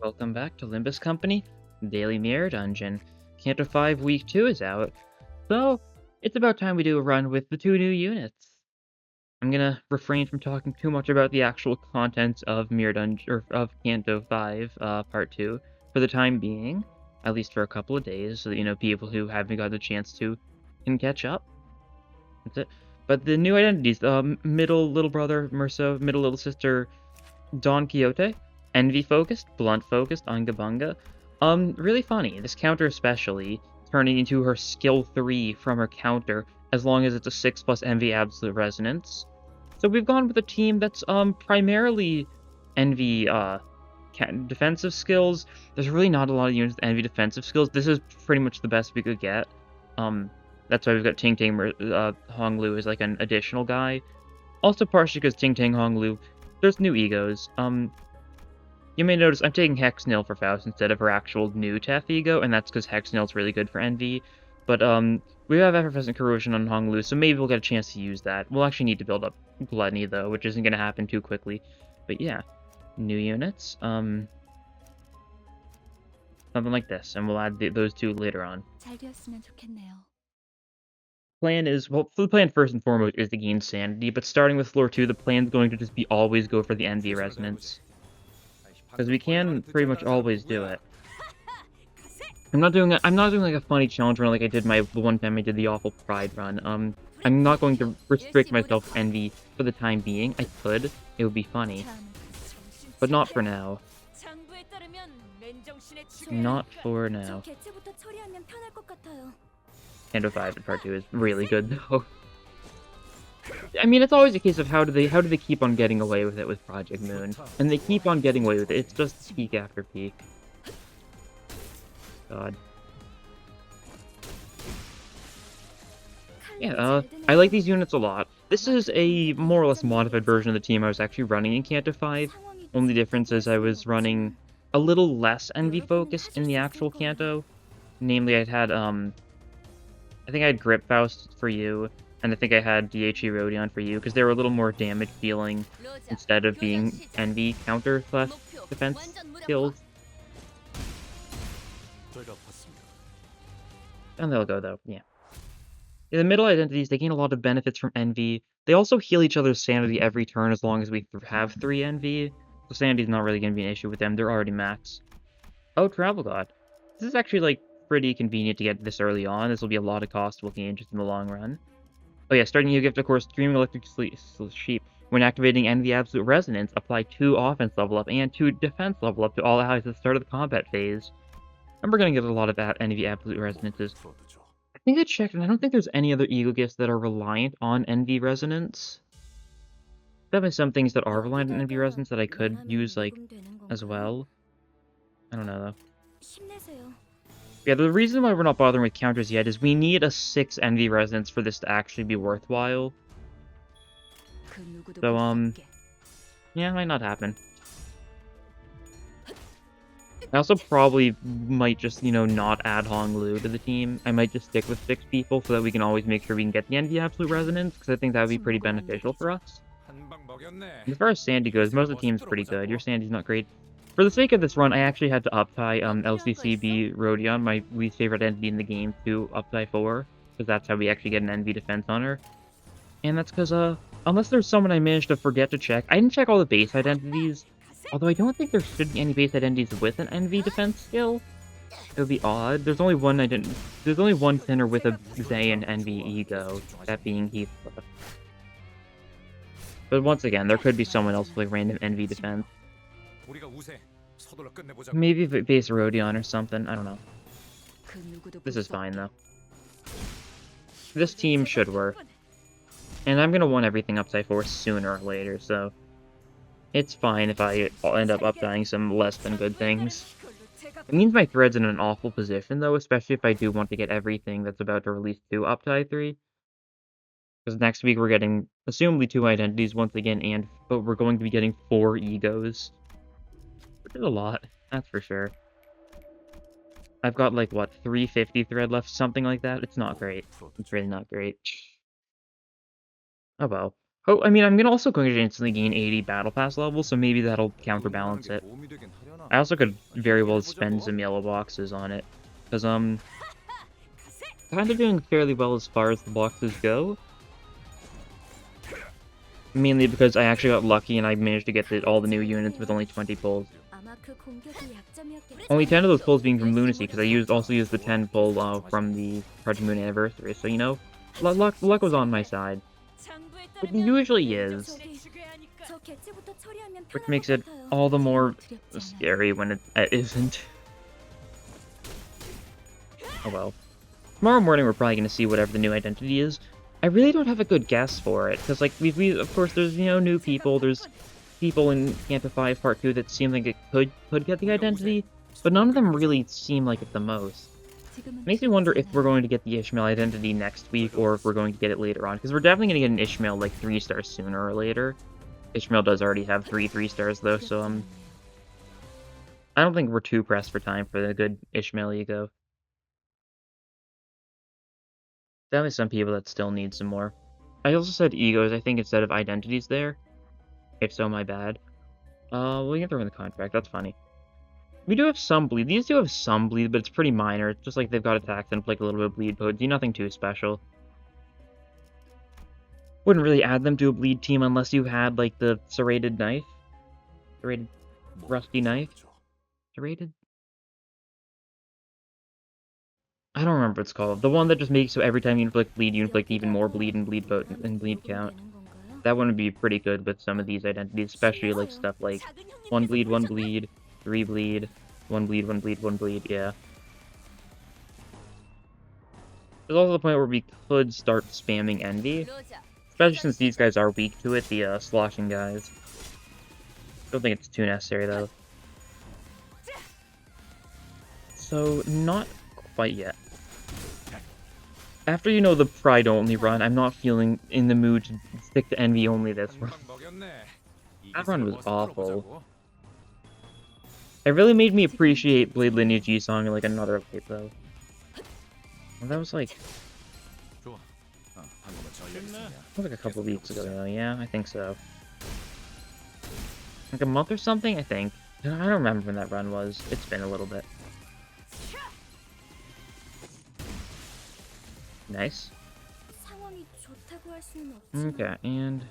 Welcome back to Limbus Company, Daily Mirror Dungeon. Canto 5 Week 2 is out, so it's about time we do a run with the two new units. I'm gonna refrain from talking too much about the actual contents of Mirror Dungeon, or of Canto 5, Part 2, for the time being, at least for a couple of days, so that, people who haven't got the chance to can catch up. That's it. But the new identities, middle little brother, Murso, middle little sister, Don Quixote, envy focused, blunt focused, Unga Bunga. Really funny. This counter especially, turning into her skill 3 from her counter, as long as it's a 6+ envy absolute resonance. So we've gone with a team that's primarily envy defensive skills. There's really not a lot of units with envy defensive skills. This is pretty much the best we could get. That's why we've got Ting Ting Honglu as like an additional guy. Also partially because Ting Ting Honglu, there's new egos. You may notice I'm taking Hexnail for Faust instead of her actual new Tef ego, and that's because Hexnail's really good for Envy. But we have Effervescent Corrosion on Honglu, so maybe we'll get a chance to use that. We'll actually need to build up Gluttony though, which isn't going to happen too quickly. But yeah, new units. Something like this, and we'll add those two later on. Plan is, well, the plan first and foremost is to gain sanity, but starting with floor 2, the plan's going to just be always go for the envy resonance. Because we can pretty much always do it. I'm not doing like a funny challenge run like I did the one time I did the awful pride run. I'm not going to restrict myself to envy for the time being. I could. It would be funny. But not for now. Not for now. Canto 5 in Part 2 is really good, though. I mean, it's always a case of how do they keep on getting away with it with Project Moon, and they keep on getting away with it. It's just peak after peak. God. Yeah, I like these units a lot. This is a more or less modified version of the team I was actually running in Canto 5. Only difference is I was running a little less envy focus in the actual Canto. Namely, I think I had Grip Faust for you, and I think I had DHE Rodion for you, because they were a little more damage dealing instead of being envy counter / defense skills. And they'll go though, yeah. In the middle identities, they gain a lot of benefits from envy. They also heal each other's sanity every turn as long as we have 3 envy. So sanity's not really going to be an issue with them, they're already max. Oh, Travel God. This is actually like pretty convenient to get this early on. This will be a lot of cost we'll gain just in the long run. Oh yeah, starting new gift, of course, Dream Electric Sheep. When activating Envy Absolute Resonance, apply 2 offense level up and 2 defense level up to all allies at the start of the combat phase. And we're going to get a lot of Envy Absolute Resonances. I think I checked, and I don't think there's any other ego gifts that are reliant on Envy Resonance. Definitely some things that are reliant on Envy Resonance that I could use, like, as well. I don't know, though. Yeah, the reason why we're not bothering with counters yet is we need a 6 envy resonance for this to actually be worthwhile. So, yeah, it might not happen. I also probably might just, not add Honglu to the team. I might just stick with 6 people so that we can always make sure we can get the envy absolute resonance, because I think that would be pretty beneficial for us. As far as Sandy goes, most of the team's pretty good. Your Sandy's not great. For the sake of this run, I actually had to uptie LCCB Rodion, my least favorite entity in the game, to uptie 4, because that's how we actually get an envy defense on her. And that's because, unless there's someone I managed to forget to check, I didn't check all the base identities, although I don't think there should be any base identities with an envy defense skill. It would be odd. There's only one thinner with a Zayn envy ego, that being Heathcliff. But once again, there could be someone else with like random envy defense. Maybe base Rodion or something, I don't know. This is fine though. This team should work. And I'm gonna want everything upside 4 sooner or later, so it's fine if I end up updying some less than good things. It means my thread's in an awful position though, especially if I do want to get everything that's about to release to uptie 3. Because next week we're getting, assumably 2 identities once again, but we're going to be getting 4 egos. Which is a lot, that's for sure. I've got like, what, 350 thread left, something like that? It's not great. It's really not great. Oh well. Oh, I mean, I'm gonna also going to instantly gain 80 Battle Pass levels, so maybe that'll counterbalance it. I also could very well spend some yellow boxes on it, because, kind of doing fairly well as far as the boxes go. Mainly because I actually got lucky and I managed to get all the new units with only 20 pulls. Only 10 of those pulls being from Lunacy, because I also used the 10 pull from the Project Moon Anniversary, so, you know, luck was on my side. It usually is. Which makes it all the more scary when it isn't. Oh well. Tomorrow morning we're probably going to see whatever the new identity is. I really don't have a good guess for it, because, like, we of course, there's, you know, new people, there's people in Canto 5 Part 2 that seem like it could get the identity, but none of them really seem like it the most. It makes me wonder if we're going to get the Ishmael identity next week, or if we're going to get it later on, because we're definitely going to get an Ishmael, like, 3 stars sooner or later. Ishmael does already have 3 3-stars, though, so, I don't think we're too pressed for time for the good Ishmael ego. Definitely some people that still need some more. I also said egos, I think, instead of identities there. If so, my bad. We can throw in the contract, that's funny. We do have some bleed. These do have some bleed, but it's pretty minor. It's just like they've got attacks and like a little bit of bleed, but nothing too special. Wouldn't really add them to a bleed team unless you had, like, the serrated knife. Serrated rusty knife? Serrated? I don't remember what it's called. The one that just makes so every time you inflict even more bleed and bleed count. That one would be pretty good with some of these identities, especially like stuff like 1 bleed, 3 bleed, 1 bleed, 1 bleed, 1 bleed, yeah. There's also the point where we could start spamming Envy. Especially since these guys are weak to it, the sloshing guys. Don't think it's too necessary though. So, not quite yet. After, you know, the Pride only run, I'm not feeling in the mood to stick to Envy only this run. That run was awful. It really made me appreciate Blade Lineage G-Song in like another way though. Well, that was like a couple weeks ago now, yeah, I think so. Like a month or something, I think. I don't remember when that run was. It's been a little bit. Nice. Okay, and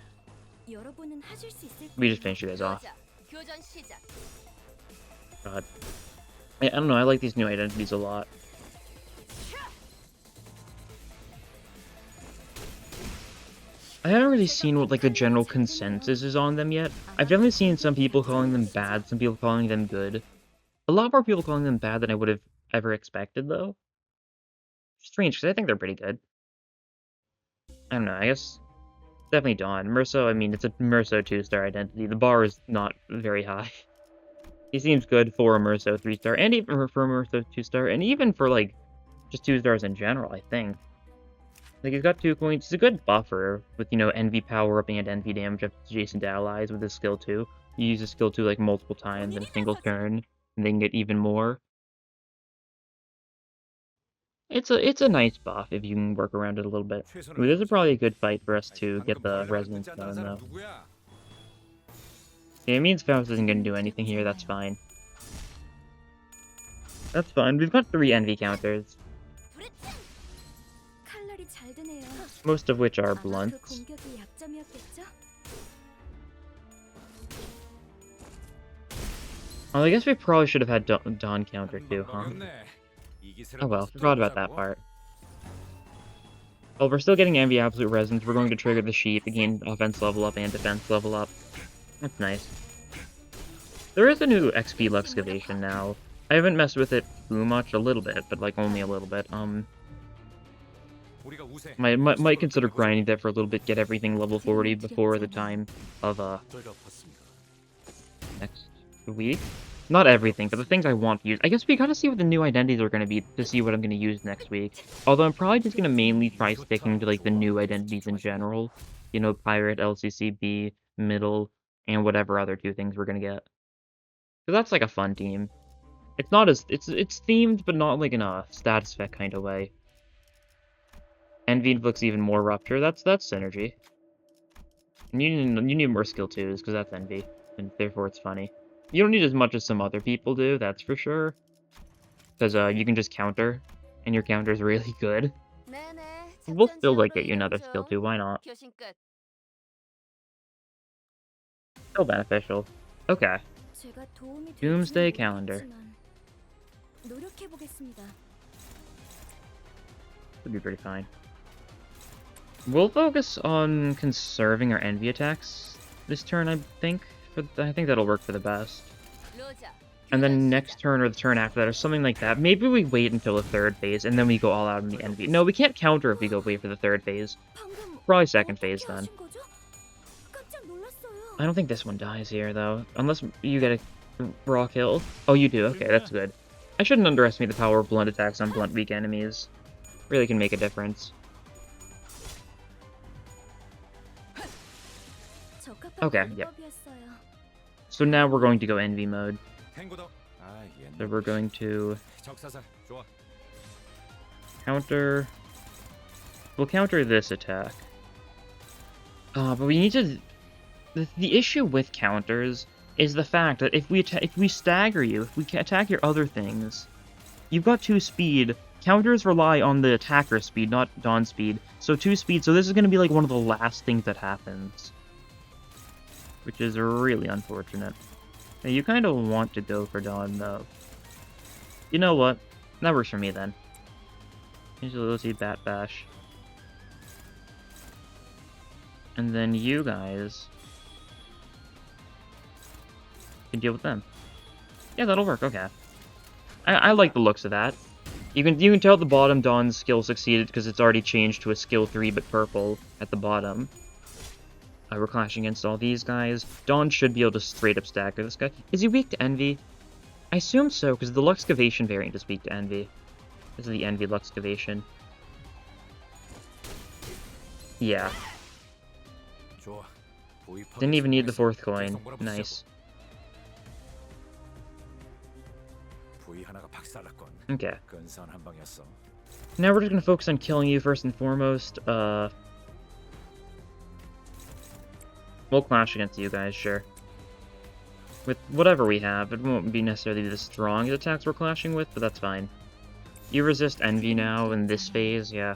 we just finished you guys off. God. I don't know, I like these new identities a lot. I haven't really seen what, like, the general consensus is on them yet. I've definitely seen some people calling them bad, some people calling them good. A lot more people calling them bad than I would have ever expected, though. Strange, because I think they're pretty good. I don't know, I guess definitely Dawn. Merso, I mean, it's a Merso 2-star identity. The bar is not very high. He seems good for a Merso 3-star, and even for a Merso 2-star, and even for, like, just 2 stars in general, I think. Like, he's got 2 coins. He's a good buffer with, you know, Envy power-upping and Envy damage adjacent to allies with his skill 2. You use his skill 2, like, multiple times in a single turn, and then get even more. It's a nice buff if you can work around it a little bit. Ooh, this is probably a good fight for us to get the resonance done, though. Yeah, it means Faust isn't going to do anything here, that's fine. That's fine, we've got 3 Envy counters. Most of which are blunts. Oh, I guess we probably should have had Dawn counter too, huh? Oh well, forgot about that part. Well, we're still getting Envy Absolute Resonance. We're going to trigger the Sheep, again, offense level up and defense level up. That's nice. There is a new XP Luxcavation now. I haven't messed with it too much, a little bit, but like only a little bit. Might consider grinding that for a little bit, get everything level 40 before the time of next week. Not everything, but the things I want to use. I guess we gotta see what the new identities are gonna be to see what I'm gonna use next week. Although I'm probably just gonna mainly try sticking to like the new identities in general. You know, Pirate, LCCB, Middle, and whatever other 2 things we're gonna get. Because that's like a fun team. It's not as it's themed, but not like in a status effect kind of way. Envy inflicts even more rupture. That's synergy. And you need more skill twos, because that's envy, and therefore it's funny. You don't need as much as some other people do, that's for sure. Because you can just counter, and your counter is really good. 네네, We'll 작전 still like 지역으로 get you 이동 another skill 중. two, why not? 교신 끝. Still beneficial. Okay. 제가 도움이 Doomsday 될지는 calendar. 모르겠지만 노력해 보겠습니다. Would be pretty fine. We'll focus on conserving our envy attacks this turn, I think. I think that'll work for the best. 로저. And 교전 then next 시작. turn or the turn after that or something like that. Maybe we wait until the third phase and then we go all out in the envy. No, we can't counter if we go wait for the third phase. 방금 Probably second phase 어떻게 then. 하신 거죠? 깜짝 놀랐어요. I don't think this one dies here though. Unless you get a raw kill. Oh, you do? Okay, that's good. I shouldn't underestimate the power of blunt attacks on blunt weak enemies. Really can make a difference. Okay, yep. So now we're going to go envy mode. So we're going to counter. We'll counter this attack. But we need to. The issue with counters is the fact that if we stagger you, if we attack your other things, you've got 2 speed. Counters rely on the attacker speed, not Dawn speed. So 2 speed. So this is going to be like one of the last things that happens, which is really unfortunate. Now, you kind of want to go for Dawn, though. You know what? That works for me, then. Let's see Bat Bash. And then you guys can deal with them. Yeah, that'll work, okay. I like the looks of that. You can tell at the bottom Dawn's skill succeeded because it's already changed to a skill 3 but purple at the bottom. We're clashing against all these guys. Dawn should be able to straight up stagger this guy. Is he weak to envy? I assume so, because the Luxcavation variant is weak to envy. This is the envy Luxcavation. Yeah. Didn't even need the 4th coin. Nice. Okay. Now we're just gonna focus on killing you first and foremost. We'll clash against you guys, sure. With whatever we have, it won't be necessarily the strongest attacks we're clashing with, but that's fine. You resist envy now in this phase, yeah.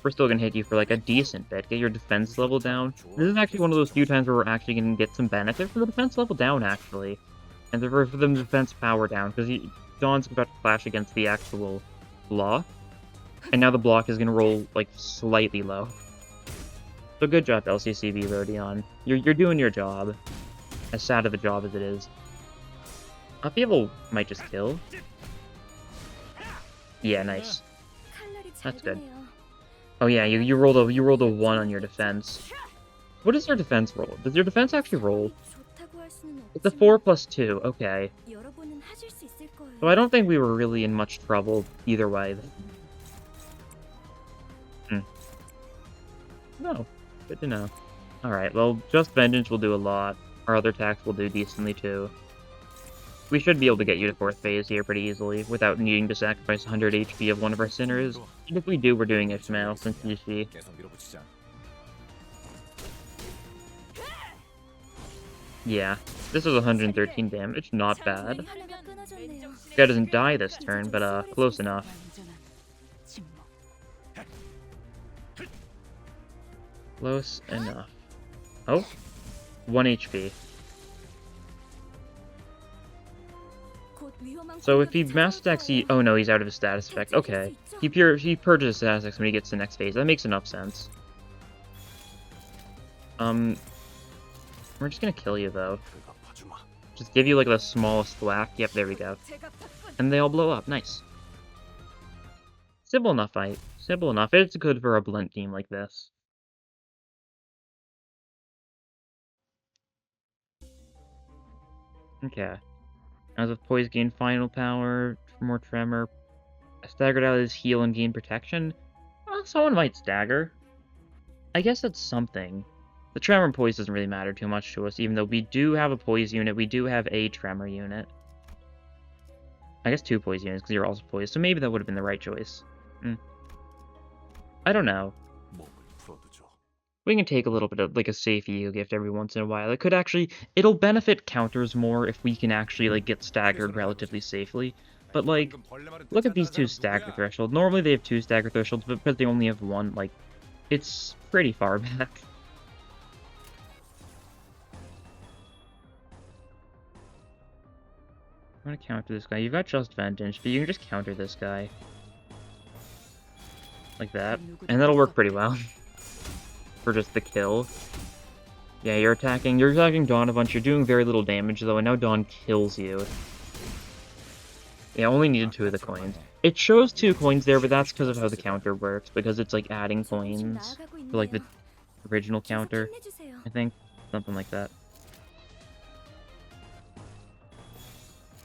We're still gonna hit you for like a decent bit. Get your defense level down. This is actually one of those few times where we're actually gonna get some benefit for the defense level down, actually. And for the defense power down, because Dawn's about to clash against the actual block. And now the block is gonna roll, like, slightly low. So good job, LCCB Rodion. You're doing your job. As sad of a job as it is. Upheaval might just kill. Yeah, nice. That's good. Oh yeah, you rolled a 1 on your defense. What is your defense roll? Does your defense actually roll? It's a 4 plus 2, okay. So I don't think we were really in much trouble either way. No, good to know. Alright, well, Just Vengeance will do a lot. Our other attacks will do decently too. We should be able to get you to 4th phase here pretty easily, without needing to sacrifice 100 HP of one of our sinners. And if we do, we're doing Ishmael, since you see. Yeah, this is 113 damage, not bad. This guy doesn't die this turn, but close enough. Close enough. Oh, 1 HP. So if he mass attacks, oh no, he's out of his status effect. Okay, he purges his status effects when he gets to the next phase. That makes enough sense. We're just gonna kill you though. Just give you like the smallest whack. Yep, there we go. And they all blow up. Nice. Simple enough fight. Simple enough. It's good for a blunt team like this. Okay. As with Poise, gain final power, more tremor. Staggered out is heal and gain protection. Well, someone might stagger. I guess that's something. The tremor and poise doesn't really matter too much to us, even though we do have a poise unit, we do have a tremor unit. I guess 2 poise units, because you're also poised, so maybe that would have been the right choice. I don't know. We can take a little bit of, like, a safe ego gift every once in a while. It could actually it'll benefit counters more if we can actually, like, get staggered relatively safely. But, like, look at these two stagger thresholds. Normally, they have two stagger thresholds, but because they only have one, like, it's pretty far back. I'm gonna counter this guy. You've got Just Vengeance, but you can just counter this guy. Like that. And that'll work pretty well. For just the kill. Yeah, you're attacking Dawn a bunch. You're doing very little damage, though, and now Dawn kills you. Yeah, only needed 2 of the coins. It shows 2 coins there, but that's because of how the counter works, because it's, like, adding coins for, like, the original counter, I think. Something like that.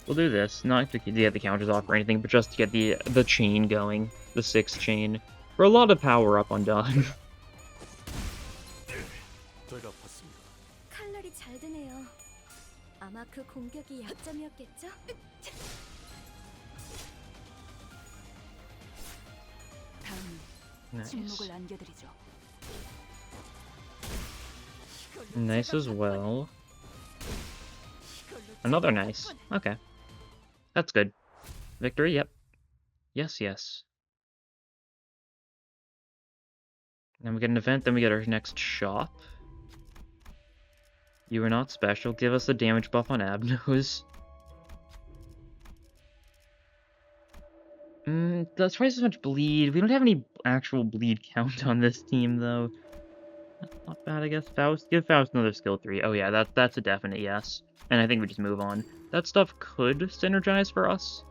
We'll do this, not to get the counters off or anything, but just to get the chain going. The 6 chain. For a lot of power up on Dawn. 칼날이 잘 드네요. 아마 그 공격이 약점이었겠죠? Nice. Nice as well. Another nice. Okay. That's good. Victory, yep. Yes, yes. Then we get an event, then we get our next shop. You are not special. Give us a damage buff on Abnose. That's twice as much bleed. We don't have any actual bleed count on this team, though. That's not bad, I guess. Faust? Give Faust another skill 3. Oh yeah, that's a definite yes. And I think we just move on. That stuff could synergize for us.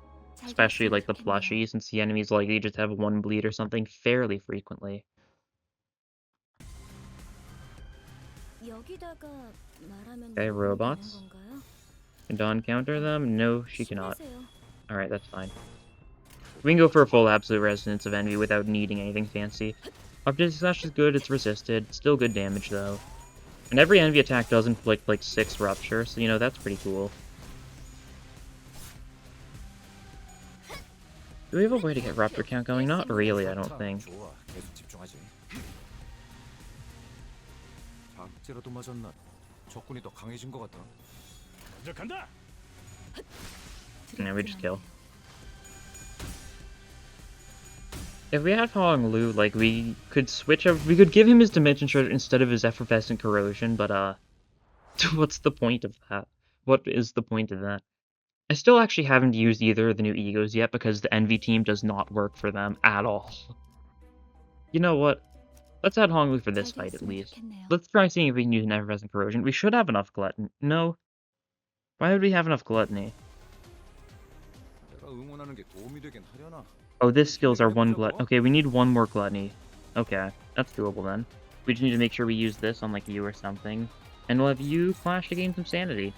Especially, like, the plushie, since the enemies likely just have 1 bleed or something fairly frequently. Okay, robots. Can Dawn counter them? No, she cannot. Alright, that's fine. We can go for a full absolute resonance of envy without needing anything fancy. Object slash is good, it's resisted. Still good damage, though. And every envy attack does inflict, like, 6 rupture, so, you know, that's pretty cool. Do we have a way to get rupture count going? Not really, I don't think. Yeah, we just kill. If we had Hong Lu, like, we could switch up, we could give him his Dimension Shard instead of his Effervescent Corrosion, but, what's the point of that? What is the point of that? I still actually haven't used either of the new egos yet, because the Envy team does not work for them at all. You know what? Let's add Hong Lu for this fight, at least. Let's try seeing if we can use an Effervescent Corrosion. We should have enough Gluttony. No? Why would we have enough Gluttony? Oh, this skills are 1 Gluttony. Okay, we need 1 more Gluttony. Okay, that's doable then. We just need to make sure we use this on, like, you or something. And we'll have you flash to gain some sanity.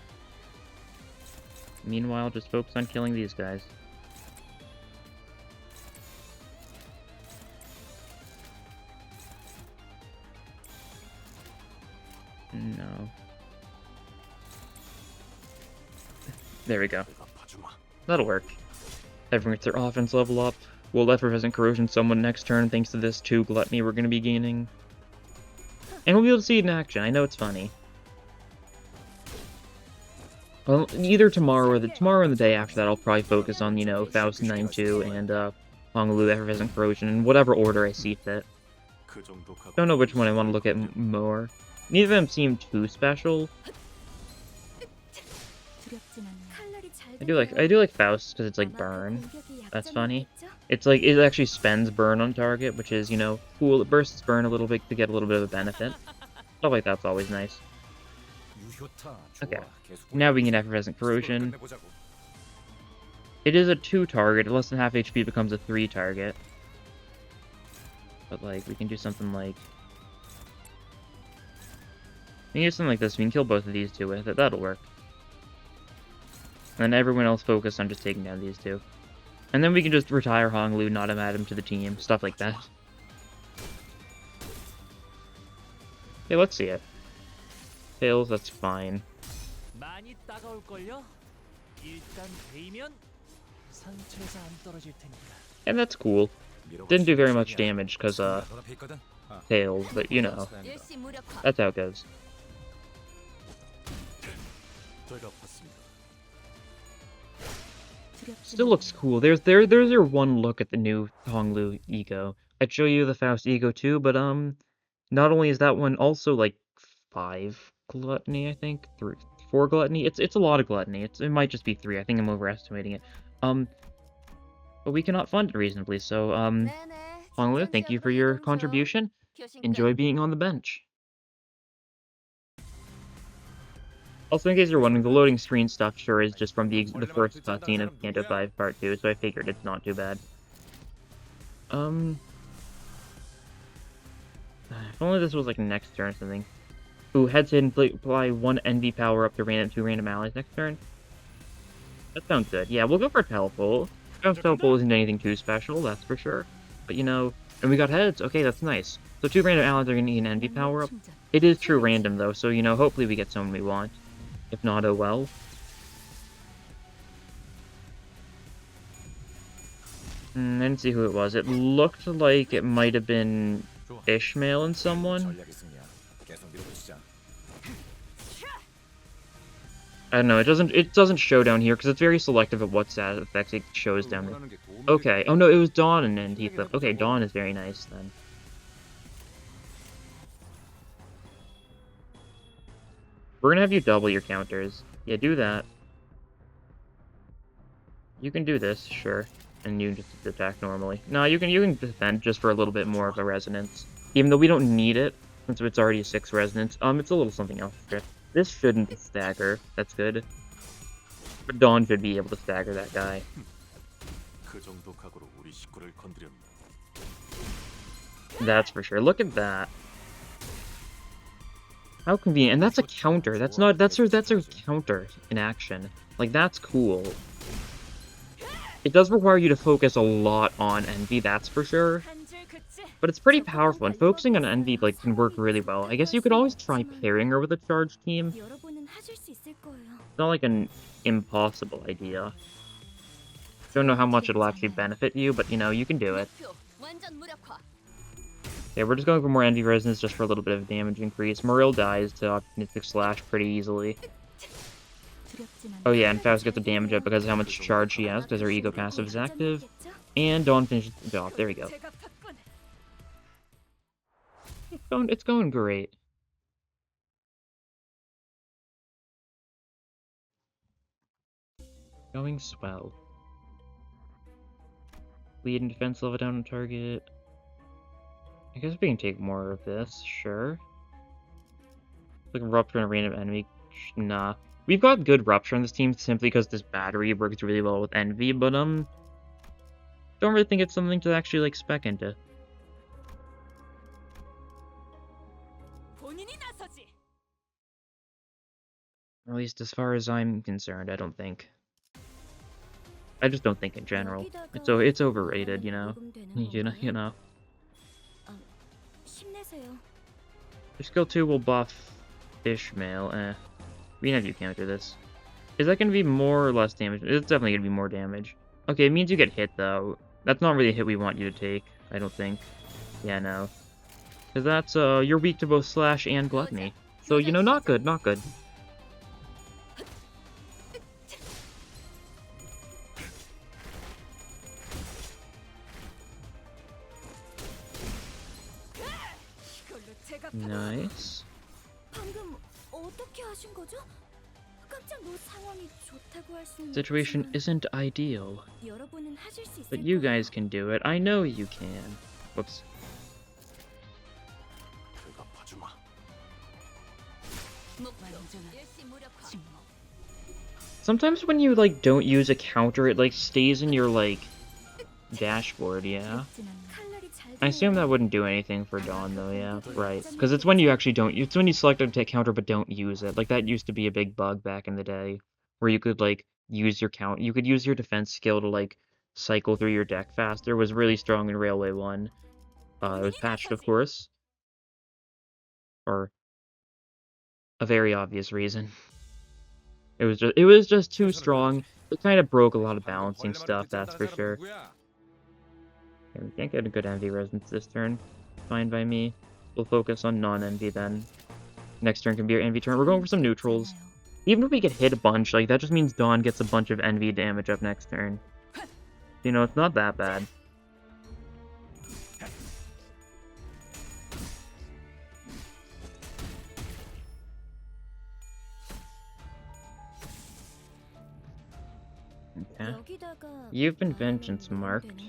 Meanwhile, just focus on killing these guys. No. There we go. That'll work. Everyone gets their offense level up. We'll Effervescent Corrosion someone next turn thanks to this 2 Gluttony we're going to be gaining. And we'll be able to see it in action. I know it's funny. Well, either tomorrow or the day after that, I'll probably focus on, you know, Faust 9-2 and Hong Lu Effervescent Corrosion in whatever order I see fit. Don't know which one I want to look at more. Neither of them seem too special. I do like Faust because it's like burn. That's funny. It's like it actually spends burn on target, which is, you know, cool. It bursts burn a little bit to get a little bit of a benefit. Stuff like that's always nice. Okay, now we can Effervescent Corrosion. It is a 2 target. Less than half HP becomes a 3 target. But like, we can do something like. We can do something like this. We can kill both of these 2 with it. That'll work. And then everyone else focus on just taking down these 2. And then we can just retire Hong Lu, not add him to the team. Stuff like that. Okay, let's see it. Tails, that's fine. And that's cool. Didn't do very much damage because, Tails, but you know, 일시 무력화. that's how it goes. Still looks cool. There's your one look at the new Honglu Ego. I'd show you the Faust Ego too, but not only is that one also like 5 gluttony, I think, 4 gluttony. It's a lot of gluttony. It might just be 3. I think I'm overestimating it. But we cannot fund it reasonably. So 네네. Honglu, thank you for your contribution. 교신 끝. Enjoy being on the bench. Also, in case you're wondering, the loading screen stuff sure is just from the first cutscene of Canto 5 Part 2, so I figured it's not too bad. If only this was like next turn or something. Ooh, heads in, apply 1 envy power up to 2 random allies next turn. That sounds good. Yeah, we'll go for Telepult. Telepult isn't anything too special, that's for sure. But you know, and we got heads. Okay, that's nice. So 2 random allies are gonna need an envy power up. It is true random though, so you know, hopefully we get someone we want. If not, oh well. I didn't see who it was. It looked like it might have been Ishmael and someone. I don't know. It doesn't show down here because it's very selective of what stat effects it shows down there. Okay. Oh no, it was Dawn and Heathcliff. Okay, Dawn is very nice then. We're gonna have you double your counters. Yeah, do that. You can do this, sure. And you just attack normally. No, you can defend just for a little bit more of a resonance. Even though we don't need it, since it's already a 6 resonance. It's a little something else. This shouldn't stagger. That's good. But Dawn should be able to stagger that guy. That's for sure. Look at that. How convenient. And that's a counter. That's a counter in action. Like, that's cool. It does require you to focus a lot on Envy, that's for sure. But it's pretty powerful, and focusing on Envy like can work really well. I guess you could always try pairing her with a charge team. It's not like an impossible idea. Don't know how much it'll actually benefit you, but you know, you can do it. Yeah, we're just going for more Envy Resonance just for a little bit of damage increase. Moril dies to Opportunistic Slash pretty easily. Oh yeah, and Faust gets the damage up because of how much charge she has, because her Ego passive is active. And Dawn finishes it off. There we go. It's going great. Going swell. Lead and defense level down on target. I guess we can take more of this, sure. Like Rupture and a random enemy. Nah. We've got good Rupture on this team simply because this battery works really well with Envy, but don't really think it's something to actually like spec into. Or at least as far as I'm concerned, I don't think. I just don't think in general. It's overrated, you know. You know. Your skill 2 will buff Ishmael. We can have you counter this. Is that going to be more or less damage? It's definitely going to be more damage. Okay, it means you get hit, though. That's not really a hit we want you to take, I don't think. Yeah, no. Because that's, you're weak to both Slash and Gluttony. So, you know, not good, not good. Nice. Situation isn't ideal. But you guys can do it. I know you can. Whoops. Sometimes when you, like, don't use a counter, it, like, stays in your, like, dashboard, yeah? I assume that wouldn't do anything for Dawn, though, yeah, right. Because it's when you actually don't, it's when you select a counter but don't use it. Like, that used to be a big bug back in the day, where you could, like, use your you could use your defense skill to, like, cycle through your deck faster. It was really strong in Railway 1. It was patched, of course. For a very obvious reason. It was just too strong. It kind of broke a lot of balancing stuff, that's for sure. Okay, we can't get a good envy resonance this turn. Fine by me. We'll focus on non-envy then. Next turn can be our envy turn. We're going for some neutrals. Even if we get hit a bunch, like, that just means Dawn gets a bunch of envy damage up next turn. You know, it's not that bad. Okay. You've been vengeance marked.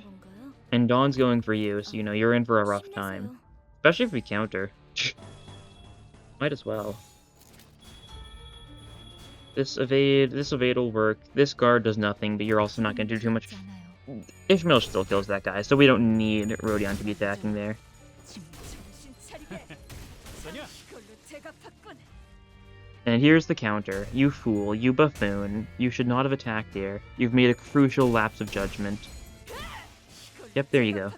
And Dawn's going for you, so you know, you're in for a rough time. Especially if we counter. Might as well. This evade will work. This guard does nothing, but you're also not going to do too much. Ishmael still kills that guy, so we don't need Rodion to be attacking there. And here's the counter. You fool, you buffoon. You should not have attacked here. You've made a crucial lapse of judgment. Yep, there you go.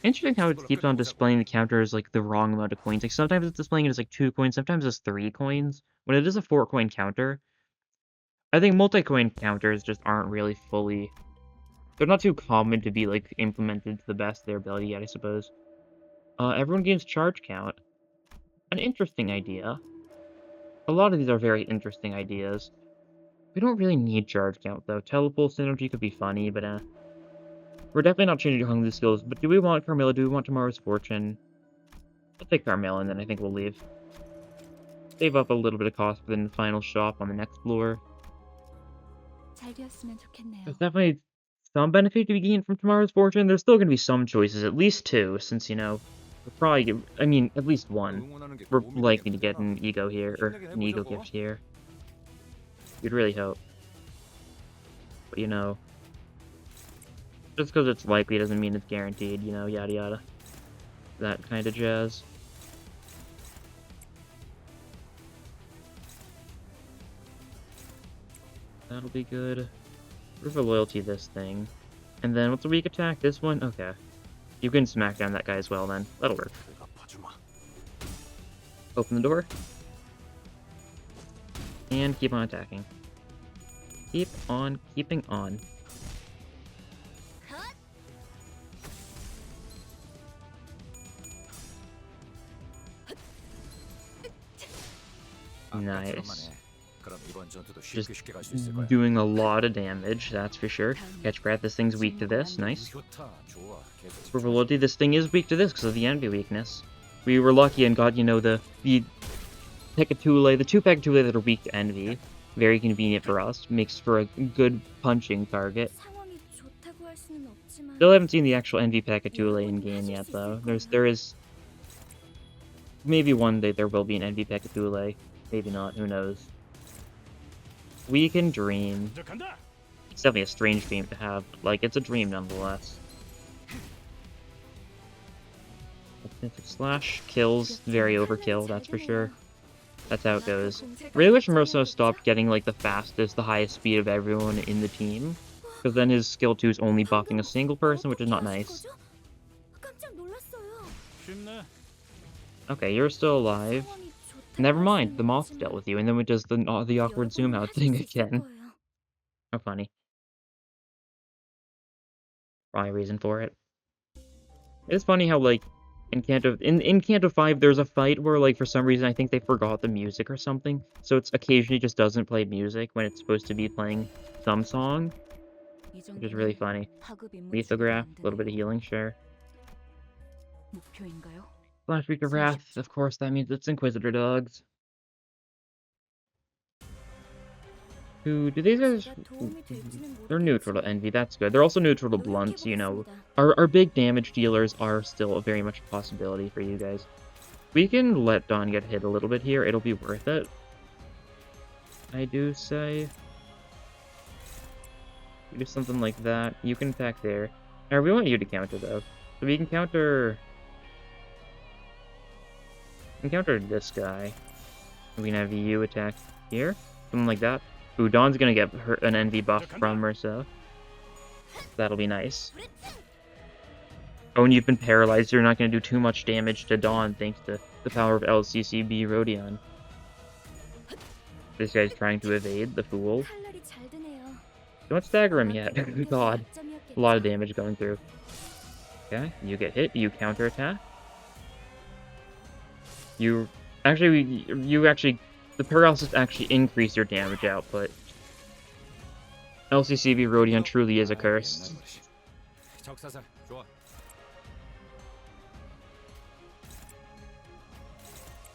Interesting how it keeps on displaying the counter as like the wrong amount of coins. Like sometimes it's displaying it as like 2 coins, sometimes it's 3 coins. When it is a 4-coin counter, I think multi-coin counters just aren't really fully... They're not too common to be like implemented to the best of their ability yet, I suppose. Everyone gains charge count. An interesting idea. A lot of these are very interesting ideas. We don't really need charge count though. Telepulse synergy could be funny, but we're definitely not changing Hung Lu skills, but do we want Carmilla? Do we want Tomorrow's Fortune? We'll take Carmilla, and then I think we'll leave. Save up a little bit of cost for the final shop on the next floor. There's definitely some benefit to be gained from Tomorrow's Fortune. There's still going to be some choices, at least 2, since, you know, we'll probably get, I mean, at least 1. We're likely to get an ego here, or an ego gift here. You'd really hope. But, you know... Just because it's likely doesn't mean it's guaranteed, you know, yada yada. That kind of jazz. That'll be good. Proof of loyalty, this thing. And then, what's a weak attack? This one? Okay. You can smack down that guy as well, then. That'll work. Open the door. And keep on attacking. Keep on keeping on. Nice. Just doing a lot of damage, that's for sure. Catch Breath, this thing's weak to this, nice. For Velocity, this thing is weak to this because of the envy weakness. We were lucky and got, you know, the Pekatule, the 2 Pekatule that are weak to envy. Very convenient for us, makes for a good punching target. Still haven't seen the actual envy Pekatule in game yet, though. There is... Maybe one day there will be an envy Pekatule. Maybe not, who knows. We can dream. It's definitely a strange dream to have, but, like, it's a dream nonetheless. Slash kills, very overkill, that's for sure. That's how it goes. Really wish Merso stopped getting, like, the fastest, the highest speed of everyone in the team. Because then his skill 2 is only buffing a single person, which is not nice. Okay, you're still alive. Never mind, the moth dealt with you, and then it does the awkward zoom out thing again. How funny. Probably a reason for it. It's funny how, like, in Canto 5, there's a fight where, like, for some reason, I think they forgot the music or something, so it's occasionally just doesn't play music when it's supposed to be playing some song, which is really funny. Lithograph, a little bit of healing, sure. Flash Week of Wrath, of course, that means it's Inquisitor dogs. Do these guys... They're neutral to Envy, that's good. They're also neutral to Blunt, you know. Our big damage dealers are still very much a possibility for you guys. We can let Dawn get hit a little bit here, it'll be worth it. I do say... You do something like that, you can attack there. Alright, we want you to counter, though. So we can counter... Encounter this guy. We can have you attack here. Something like that. Ooh, Dawn's gonna get an envy buff from Merso. That'll be nice. Oh, and you've been paralyzed. You're not gonna do too much damage to Dawn thanks to the power of LCCB Rodion. This guy's trying to evade, the fool. Don't stagger him yet. God. A lot of damage going through. Okay, you get hit, you counterattack. You actually, the paralysis actually increase your damage output. LCCV Rodion truly is a curse.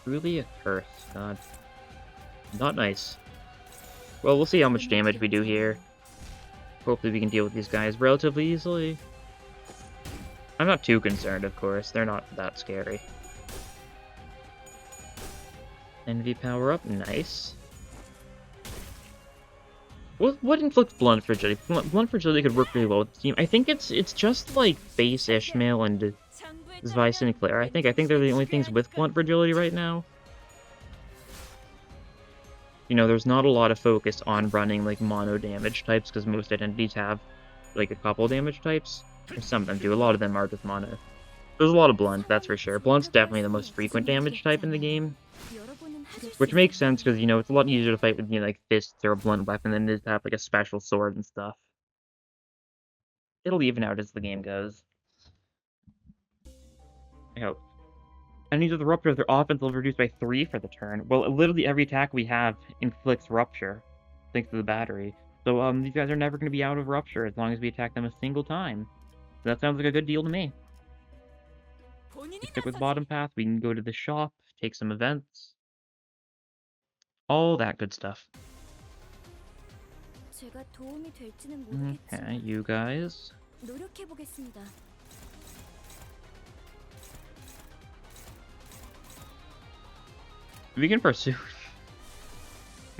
Truly a curse, god. Not nice. Well, we'll see how much damage we do here. Hopefully we can deal with these guys relatively easily. I'm not too concerned, of course. They're not that scary. Envy power up, nice. What inflicts blunt fragility? Blunt fragility could work really well with the team. I think it's just like base Ishmael and Zeiss and Claire. I think they're the only things with blunt fragility right now. You know, there's not a lot of focus on running like mono damage types because most identities have like a couple damage types. Or some of them do. A lot of them are just mono. There's a lot of blunt, that's for sure. Blunt's definitely the most frequent damage type in the game. Which makes sense because, you know, it's a lot easier to fight with, you know, like fists or a blunt weapon than it is to have like a special sword and stuff. It'll even out as the game goes. I hope. Enemies with Rupture, their offense will reduce by 3 for the turn. Well, literally every attack we have inflicts Rupture, thanks to the battery. So, these guys are never going to be out of Rupture as long as we attack them a single time. So that sounds like a good deal to me. Stick with bottom path, we can go to the shop, take some events. All that good stuff. Okay, you guys. We can pursue.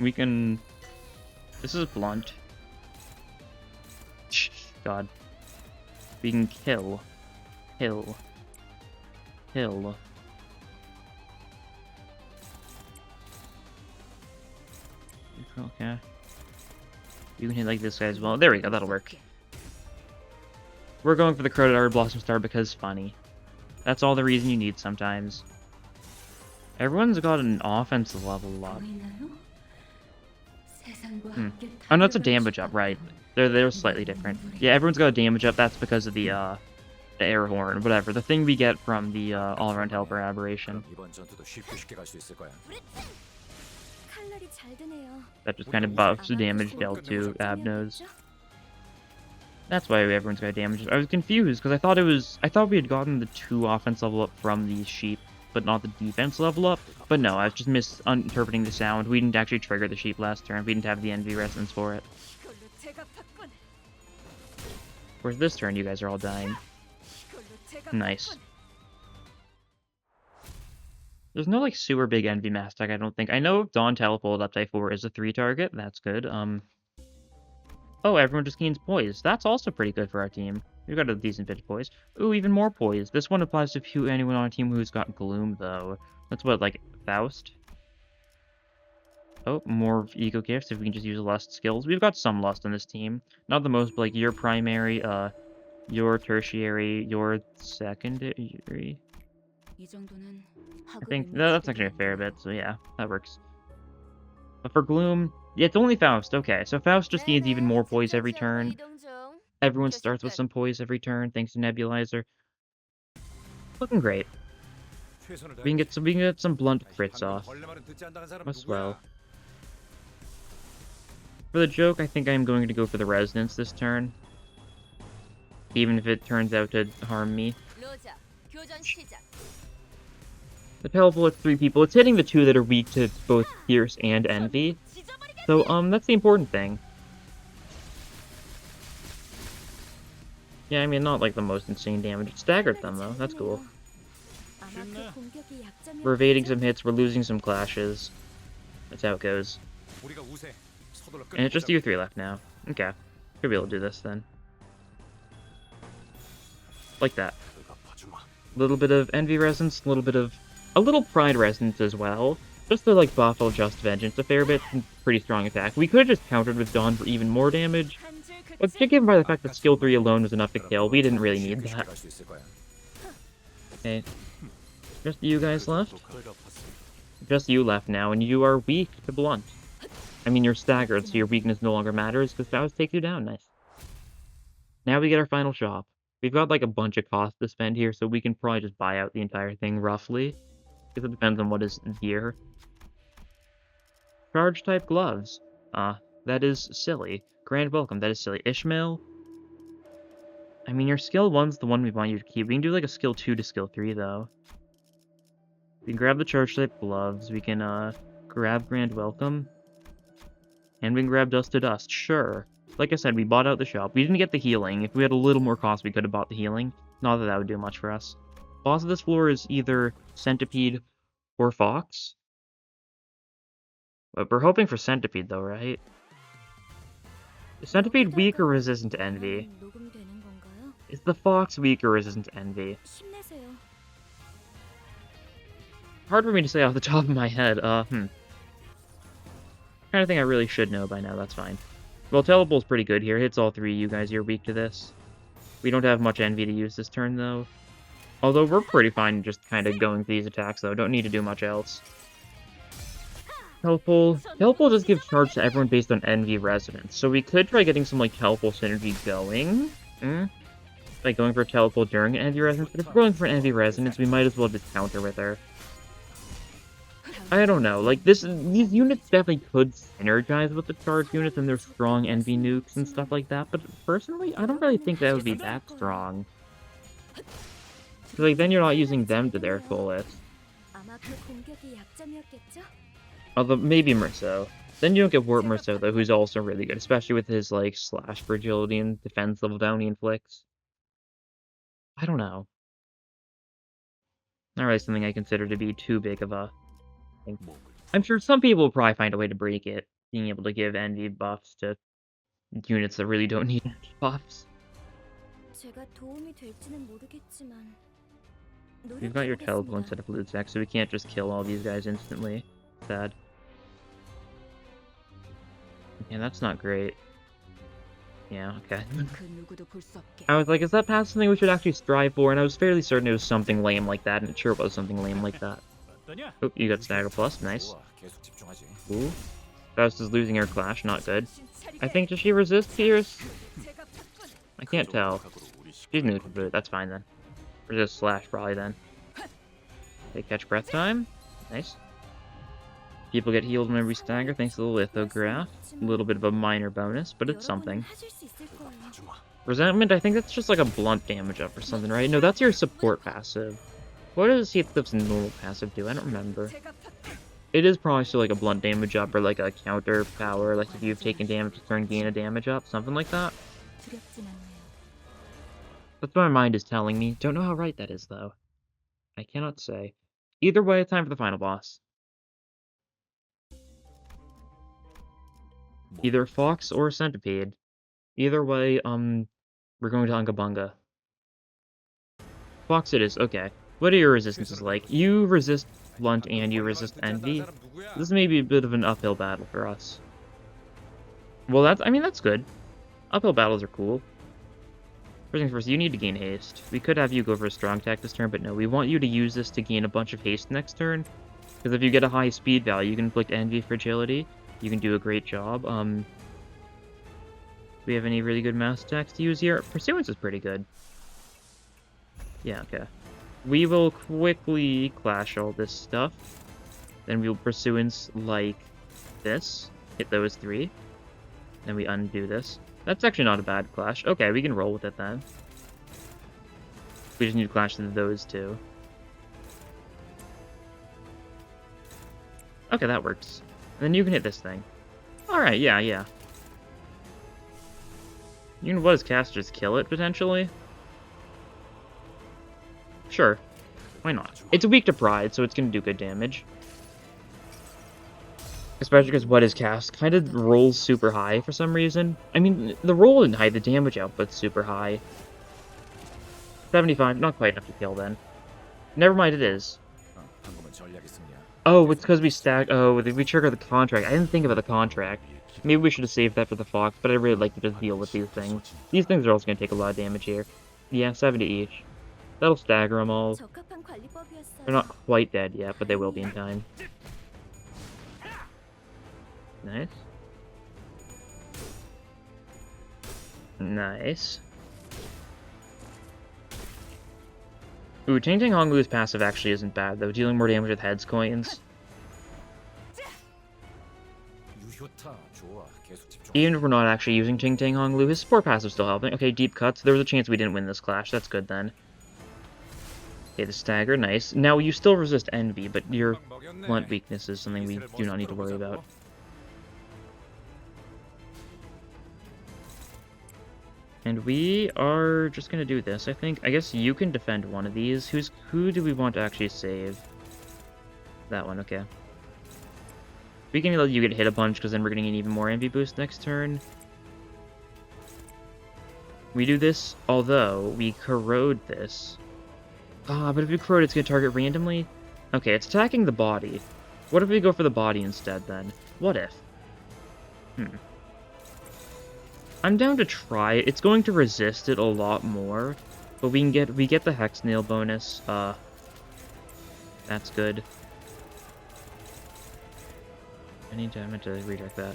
We can... This is blunt. God. We can kill. Kill. Kill. Okay. You can hit like this guy as well. There we go, that'll work. We're going for the Crowded Blossom Star because funny. That's all the reason you need sometimes. Everyone's got an offensive level up. Oh no, it's a damage up, right. They're slightly different. Yeah, everyone's got a damage up, that's because of the air horn, whatever. The thing we get from the all-around helper aberration. That just kind of buffs the damage dealt to Abnos. That's why everyone's got damage. I was confused because I thought we had gotten the 2 offense level up from these sheep, but not the defense level up. But no, I was just misinterpreting the sound. We didn't actually trigger the sheep last turn. We didn't have the envy resonance for it. Whereas this turn, you guys are all dying. Nice. There's no, like, super big envy mass tech, I don't think. I know Dawn Teleport up to 4 is a 3 target. That's good. Oh, everyone just gains poise. That's also pretty good for our team. We've got a decent bit of poise. Ooh, even more poise. This one applies to anyone on a team who's got gloom, though. That's what, like, Faust? Oh, more ego gifts if we can just use lust skills. We've got some lust on this team. Not the most, but, like, your primary, your tertiary, your secondary. I think that's actually a fair bit, so yeah, that works. But for gloom, yeah, it's only Faust. Okay, so Faust just gains even more poise every turn. Everyone starts with some poise every turn, thanks to Nebulizer. Looking great. We can get some blunt crits off as well. For the joke, I think I'm going to go for the resonance this turn, even if it turns out to harm me. The teleport 3 people. It's hitting the 2 that are weak to both Pierce and Envy. So, that's the important thing. Yeah, I mean, not like the most insane damage. It staggered them, though. That's cool. We're evading some hits. We're losing some clashes. That's how it goes. And it's just you 3 left now. Okay. Should be able to do this, then. Like that. A little bit of Envy Resonance, a little Pride Resonance as well. Just to, like, buff Just Vengeance a fair bit. Pretty strong attack. We could have just countered with Dawn for even more damage. But given by the fact that skill 3 alone was enough to kill, we didn't really need that. Okay. Just you guys left? Just you left now, and you are weak to blunt. I mean, you're staggered, so your weakness no longer matters, because Faust takes you down. Nice. Now we get our final shop. We've got like a bunch of costs to spend here, so we can probably just buy out the entire thing roughly. Because it depends on what is here. Charge type gloves. That is silly. Grand welcome, that is silly. Ishmael. I mean, your skill 1's the one we want you to keep. We can do like a skill 2 to skill 3 though. We can grab the charge type gloves. We can grab Grand Welcome. And we can grab Dust to Dust. Sure. Like I said, we bought out the shop. We didn't get the healing. If we had a little more cost, we could have bought the healing. Not that that would do much for us. Boss of this floor is either Centipede or Fox. But we're hoping for Centipede though, right? Is Centipede weak or resistant to Envy? 녹음되는 건가요? Is the Fox weak or resistant to Envy? 힘내세요. Hard for me to say off the top of my head. Kind of thing I really should know by now, that's fine. Well, Telepult's pretty good here. Hits all three. You guys, you're weak to this. We don't have much Envy to use this turn, though. Although we're pretty fine just kind of going through these attacks, though. Don't need to do much else. Telepult just gives charge to everyone based on Envy Resonance. So we could try getting some, like, Telepult synergy going. Like, going for Telepult during an Envy Resonance. But if we're going for an Envy Resonance, we might as well just counter with her. I don't know, like, these units definitely could synergize with the charge units and their strong Envy nukes and stuff like that, but personally, I don't really think that would be that strong. Like, then you're not using them to their fullest. 아마 그 공격이 약점이었겠죠? Although, maybe Merceau. Then you don't get Warp Merceau, though, who's also really good, especially with his, like, slash for agility and defense level down he inflicts. I don't know. Not really something I consider to be too big of a thing. I'm sure some people will probably find a way to break it, being able to give Envy buffs to units that really don't need Envy buffs. 제가 도움이 될지는 모르겠지만 We've got your Telepult instead of Loot Sack, so we can't just kill all these guys instantly. Sad. Yeah, that's not great. Yeah, okay. 그 누구도 볼 수 없게. I was like, is that past something we should actually strive for? And I was fairly certain it was something lame like that, and it sure was something lame like that. Oh, you got Stagger Plus, nice. Ooh. Faust is losing her Clash, not good. I think, does she resist Pierce? I can't tell. She's neutral to it, that's fine then. Resist Slash probably then. They catch breath time. Nice. People get healed whenever we stagger thanks to the lithograph. A little bit of a minor bonus, but it's something. 하실 수 있을 거예요. Resentment, I think that's just like a blunt damage up or something, right? No, that's your support passive. What does Heathcliff's normal passive do? I don't remember. It is probably still like a blunt damage up or like a counter power, like if you've taken damage to turn gain a damage up, something like that. 두렵진 않네요. That's what my mind is telling me. Don't know how right that is, though. I cannot say. Either way, time for the final boss. Either Fox or Centipede. Either way, we're going to Ungabunga. Fox it is, okay. What are your resistances like? You resist Blunt and you resist Envy. This may be a bit of an uphill battle for us. Well, that's good. Uphill battles are cool. First things first, you need to gain haste. We could have you go for a strong attack this turn, but no, we want you to use this to gain a bunch of haste next turn. Because if you get a high speed value, you can inflict Envy Fragility. You can do a great job. Do we have any really good mass attacks to use here? Pursuance is pretty good. Yeah, okay. We will quickly clash all this stuff. Then we'll Pursuance like this. Hit those three. Then we undo this. That's actually not a bad clash. Okay, we can roll with it then. We just need to clash those two. Okay, that works. And then you can hit this thing. Alright, yeah. You know what does cast? Just kill it, potentially? Sure. Why not? It's weak to Pride, so it's gonna do good damage. Especially because what is cast kind of rolls super high for some reason. I mean, the roll isn't high, the damage output's super high. 75, not quite enough to kill then. Never mind, it is. Oh, it's because we we trigger the contract. I didn't think about the contract. Maybe we should have saved that for the Fox, but I really like to just deal with these things. These things are also going to take a lot of damage here. Yeah, 70 each. That'll stagger them all. 적합한 관리법이었어요. They're not quite dead yet, but they will be in time. Nice. Nice. Ooh, Ting Ting Honglu's passive actually isn't bad, though. Dealing more damage with heads coins. Even if we're not actually using Ting Ting Honglu, his support passive's still helping. Okay, deep cuts. There was a chance we didn't win this clash. That's good, then. Okay, the stagger, nice. Now, you still resist Envy, but your blunt weakness is something we do not need to worry about. And we are just gonna do this, I think. I guess you can defend one of these. Who do we want to actually save? That one, okay. We can let you get hit a bunch, because then we're getting an even more envy boost next turn. We do this, although we corrode this. But if we corrode, it's gonna target randomly? Okay, it's attacking the body. What if we go for the body instead, then? What if? I'm down to try it. It's going to resist it a lot more, but we get the Hex Nail bonus. That's good. I meant to redirect that.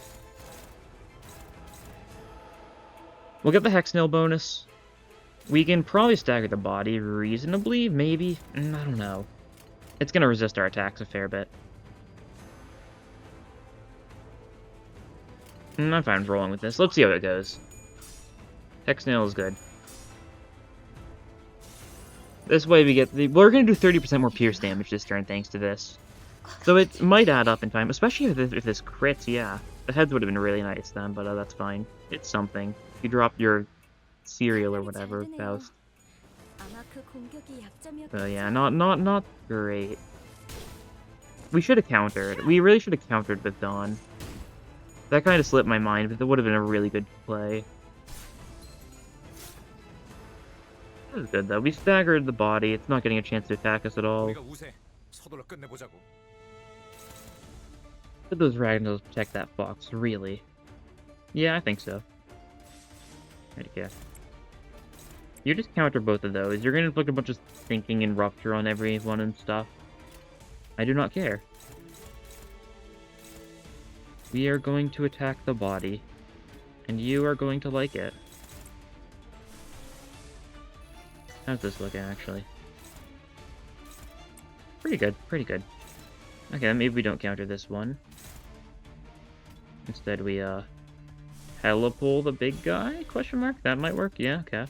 We'll get the Hex Nail bonus. We can probably stagger the body reasonably, maybe. I don't know. It's gonna resist our attacks a fair bit. I'm fine with rolling with this. Let's see how it goes. Hex Nail is good. This way we get we're gonna do 30% more pierce damage this turn thanks to this. So it might add up in time, especially if this crits, yeah. The heads would have been really nice then, but that's fine. It's something. You drop your cereal or whatever, Faust. Yeah, not great. We should have countered. We really should have countered with Dawn. That kind of slipped my mind, but that would have been a really good play. That was good, though. We staggered the body. It's not getting a chance to attack us at all. Did those Ragnar's protect that fox, really? Yeah, I think so. Okay. You just counter both of those. You're gonna inflict a bunch of thinking and rupture on everyone and stuff. I do not care. We are going to attack the body. And you are going to like it. How's this looking, actually? Pretty good, pretty good. Okay, maybe we don't counter this one. Instead we, hella pull the big guy? Question mark? That might work? Yeah, okay.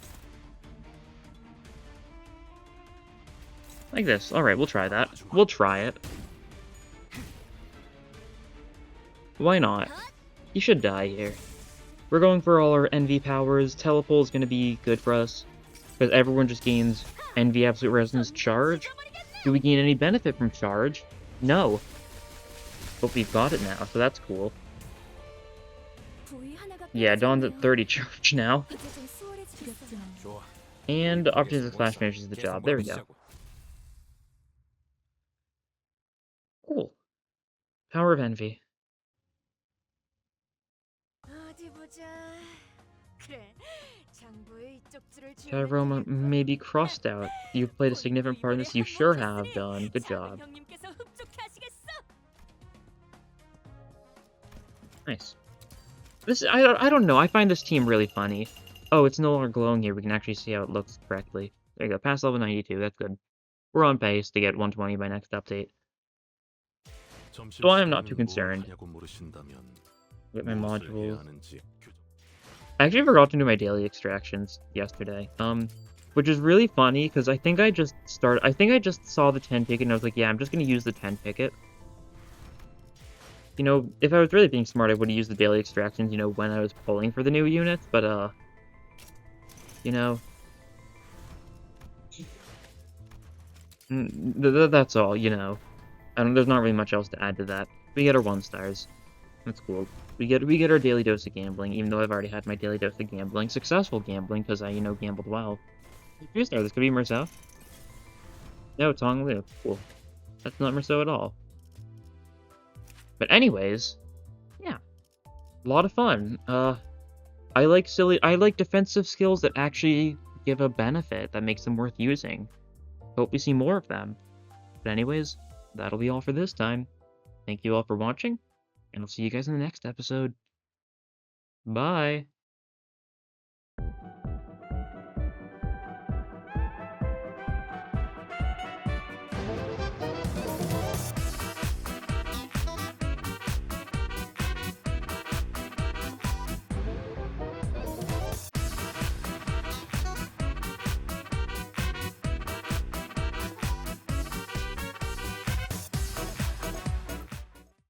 Like this. Alright, we'll try that. We'll try it. Why not? He should die here. We're going for all our envy powers. Telepole is going to be good for us. Because everyone just gains envy absolute resonance charge. Do we gain any benefit from charge? No. But we've got it now, so that's cool. Yeah, Dawn's at 30 charge now. And Opportunistic Flash finishes the job. There we go. Cool. Power of Envy. Tyroma may be crossed out. You've played a significant part in this. You sure have, Dawn. Good job. Nice. This I don't know. I find this team really funny. Oh, it's no longer glowing here. We can actually see how it looks correctly. There you go. Past level 92. That's good. We're on pace to get 120 by next update. So I am not too concerned with my modules. I actually forgot to do my daily extractions yesterday. Which is really funny because I think I just saw the 10 ticket and I was like, yeah, I'm just gonna use the 10 ticket. You know, if I was really being smart, I would have used the daily extractions, you know, when I was pulling for the new units, but, you know... That's all, you know. There's not really much else to add to that. We get our 1 stars. That's cool. We get our daily dose of gambling, even though I've already had my daily dose of gambling. Successful gambling, because I, you know, gambled well. 3 star, this could be Merceau. No, it's Hong Lu. Cool. That's not Merceau at all. But anyways, yeah. A lot of fun. I like defensive skills that actually give a benefit that makes them worth using. Hope we see more of them. But anyways, that'll be all for this time. Thank you all for watching, and I'll see you guys in the next episode. Bye!